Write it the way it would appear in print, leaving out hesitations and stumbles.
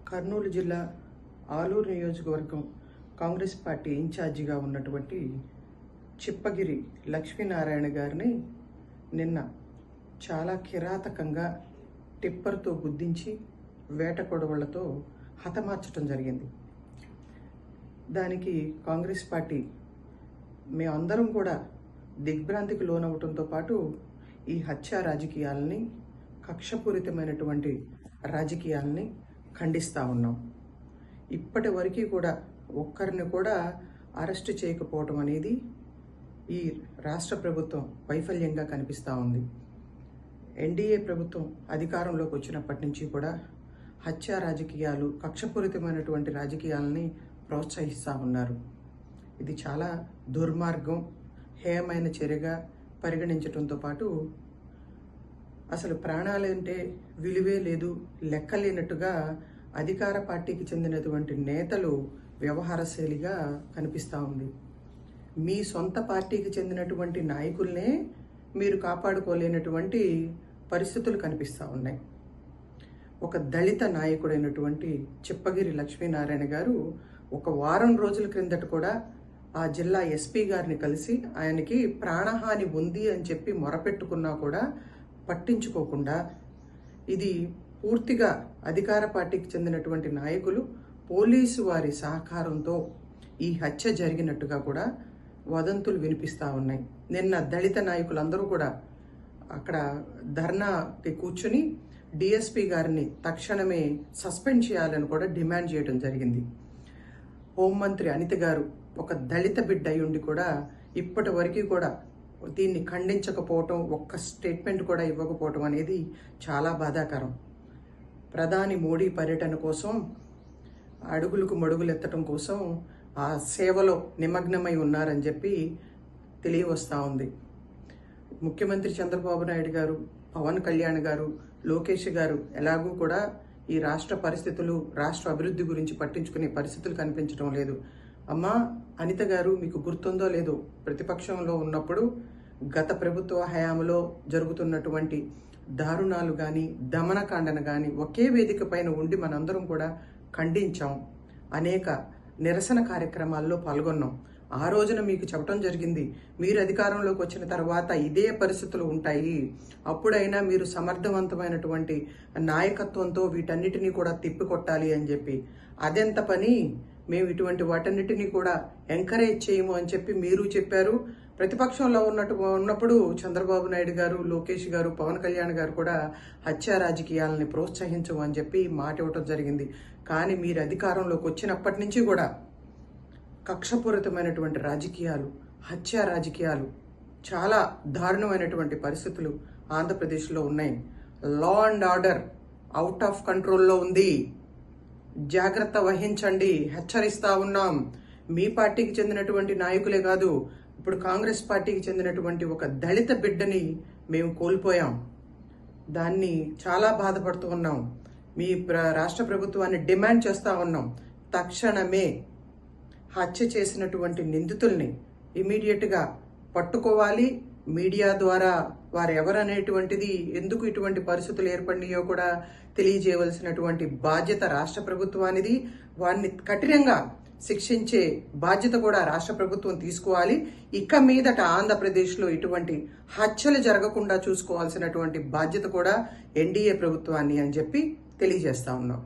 కర్నూలు జిల్లా ఆలూరు నియోజకవర్గం కాంగ్రెస్ పార్టీ ఇన్ఛార్జిగా ఉన్నటువంటి చిప్పగిరి లక్ష్మీనారాయణ గారిని నిన్న చాలా కిరాతకంగా టిప్పర్తో గుద్దించి వేట కొడవళ్లతో హతమార్చడం జరిగింది. దానికి కాంగ్రెస్ పార్టీ మేమందరం కూడా దిగ్భ్రాంతికి లోనవటంతో పాటు ఈ హత్య రాజకీయాలని, కక్షపూరితమైనటువంటి రాజకీయాలని ఖండిస్తూ ఉన్నాం. ఇప్పటి వరకు కూడా ఒక్కరిని కూడా అరెస్టు చేయకపోవటం అనేది ఈ రాష్ట్ర ప్రభుత్వం వైఫల్యంగా కనిపిస్తూ ఉంది. ఎన్డీఏ ప్రభుత్వం అధికారంలోకి వచ్చినప్పటి నుంచి కూడా హత్య రాజకీయాలు, కక్షపూరితమైనటువంటి రాజకీయాలని ప్రోత్సహిస్తూ ఉన్నారు. ఇది చాలా దుర్మార్గం, హేయమైన చర్యగా పరిగణించడంతో పాటు అసలు ప్రాణాలంటే విలువే లేదు, లెక్కలేనట్టుగా అధికార పార్టీకి చెందినటువంటి నేతలు వ్యవహార శైలిగా కనిపిస్తూ ఉంది. మీ సొంత పార్టీకి చెందినటువంటి నాయకుల్నే మీరు కాపాడుకోలేనటువంటి పరిస్థితులు కనిపిస్తూ ఉన్నాయి. ఒక దళిత నాయకుడైనటువంటి చిప్పగిరి లక్ష్మీనారాయణ గారు ఒక వారం రోజుల క్రిందట కూడా ఆ జిల్లా ఎస్పీ గారిని కలిసి ఆయనకి ప్రాణహాని ఉంది అని చెప్పి మొరపెట్టుకున్నా కూడా పట్టించుకోకుండా, ఇది పూర్తిగా అధికార పార్టీకి చెందినటువంటి నాయకులు, పోలీసు వారి సహకారంతో ఈ హత్య జరిగినట్టుగా కూడా వదంతులు వినిపిస్తూ ఉన్నాయి. నిన్న దళిత నాయకులందరూ కూడా అక్కడ ధర్నాకి కూర్చుని డిఎస్పీ గారిని తక్షణమే సస్పెండ్ చేయాలని కూడా డిమాండ్ చేయడం జరిగింది. హోంమంత్రి అనిత గారు ఒక దళిత బిడ్డ అయి ఉండి కూడా ఇప్పటి వరకు కూడా దీన్ని ఖండించకపోవటం, ఒక్క స్టేట్మెంట్ కూడా ఇవ్వకపోవటం అనేది చాలా బాధాకరం. ప్రధాని మోడీ పర్యటన కోసం, అడుగులకు మడుగులెత్తడం కోసం ఆ సేవలో నిమగ్నమై ఉన్నారని చెప్పి తెలియవస్తూ ఉంది. ముఖ్యమంత్రి చంద్రబాబు నాయుడు గారు, పవన్ కళ్యాణ్ గారు, లోకేష్ గారు ఎలాగూ కూడా ఈ రాష్ట్ర పరిస్థితులు, రాష్ట్ర అభివృద్ధి గురించి పట్టించుకునే పరిస్థితులు కనిపించడం లేదు. అమ్మా అనిత గారు, మీకు గుర్తుందో లేదో, ప్రతిపక్షంలో ఉన్నప్పుడు గత ప్రభుత్వ హయాంలో జరుగుతున్నటువంటి దారుణాలు కానీ, దమనకాండను కానీ ఒకే వేదిక పైన ఉండి మనందరం కూడా ఖండించాం. అనేక నిరసన కార్యక్రమాల్లో పాల్గొన్నాం. ఆ రోజున మీకు చెప్పడం జరిగింది, మీరు అధికారంలోకి వచ్చిన తర్వాత ఇదే పరిస్థితులు ఉంటాయి, అప్పుడైనా మీరు సమర్థవంతమైనటువంటి నాయకత్వంతో వీటన్నిటినీ కూడా తిప్పికొట్టాలి అని చెప్పి. అదెంత పని, మేము ఇటువంటి వాటన్నిటినీ కూడా ఎంకరేజ్ చేయము అని చెప్పి మీరు చెప్పారు. ప్రతిపక్షంలో ఉన్నప్పుడు చంద్రబాబు నాయుడు గారు, లోకేష్ గారు, పవన్ కళ్యాణ్ గారు కూడా హత్య రాజకీయాలని ప్రోత్సహించము అని చెప్పి మాట ఇవ్వటం జరిగింది. కానీ మీరు అధికారంలోకి వచ్చినప్పటి నుంచి కూడా కక్షపూరితమైనటువంటి రాజకీయాలు, హత్య రాజకీయాలు, చాలా దారుణమైనటువంటి పరిస్థితులు ఆంధ్రప్రదేశ్లో ఉన్నాయి. Law and order out of కంట్రోల్లో ఉంది. జాగ్రత్త వహించండి, హెచ్చరిస్తా ఉన్నాం. మీ పార్టీకి చెందినటువంటి నాయకులే కాదు, ఇప్పుడు కాంగ్రెస్ పార్టీకి చెందినటువంటి ఒక దళిత బిడ్డని మేము కోల్పోయాం. దాన్ని చాలా బాధపడుతూ ఉన్నాం. మీ రాష్ట్ర ప్రభుత్వాన్ని డిమాండ్ చేస్తూ ఉన్నాం, తక్షణమే హత్య చేసినటువంటి నిందితుల్ని ఇమీడియట్గా పట్టుకోవాలి. మీడియా ద్వారా వారు ఎవరనేటువంటిది, ఎందుకు ఇటువంటి పరిస్థితులు ఏర్పడినాయో కూడా తెలియజేయవలసినటువంటి బాధ్యత రాష్ట్ర ప్రభుత్వానిది. వారిని కఠినంగా శిక్షించే బాధ్యత కూడా రాష్ట్ర ప్రభుత్వం తీసుకోవాలి. ఇక మీదట ఆంధ్రప్రదేశ్లో ఇటువంటి హత్యలు జరగకుండా చూసుకోవాల్సినటువంటి బాధ్యత కూడా ఎన్డీఏ ప్రభుత్వాన్ని అని చెప్పి తెలియజేస్తా ఉన్నాం.